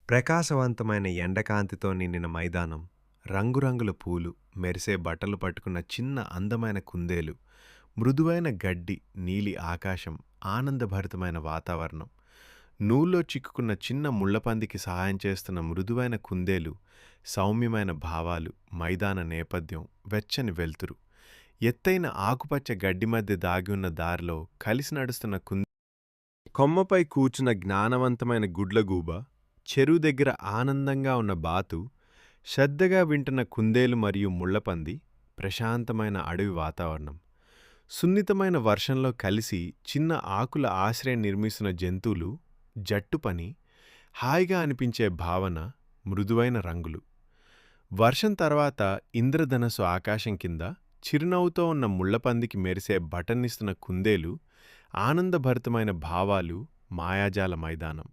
ప్రకాశవంతమైన ఎండకాంతితో నిండిన మైదానం, రంగురంగుల పూలు, మెరిసే బట్టలు పట్టుకున్న చిన్న అందమైన కుందేలు, మృదువైన గడ్డి, నీలి ఆకాశం, ఆనందభరితమైన వాతావరణం. నూల్లో చిక్కుకున్న చిన్న ముళ్ళపందికి సహాయం చేస్తున్న మృదువైన కుందేలు, సౌమ్యమైన భావాలు, మైదాన నేపథ్యం, వెచ్చని వెలుతురు. ఎత్తైన ఆకుపచ్చ గడ్డి మధ్య దాగి ఉన్న దారిలో కలిసి నడుస్తున్న కొమ్మపై కూర్చున్న జ్ఞానవంతమైన గుడ్లగూబ, చెరువు దగ్గర ఆనందంగా ఉన్న బాతు, శ్రద్ధగా వింటున్న కుందేలు మరియు ముళ్ళపంది, ప్రశాంతమైన అడవి వాతావరణం. సున్నితమైన వర్షంలో కలిసి చిన్న ఆకుల ఆశ్రయం నిర్మిస్తున్న జంతువులు, జట్టు పని, హాయిగా అనిపించే భావన, మృదువైన రంగులు. వర్షం తర్వాత ఇంద్రధనస్సు ఆకాశం కింద చిరునవ్వుతో ఉన్న ముళ్ళపందికి మెరిసే బటన్నిస్తున్న కుందేలు, ఆనందభరితమైన భావాలు, మాయాజాల మైదానం.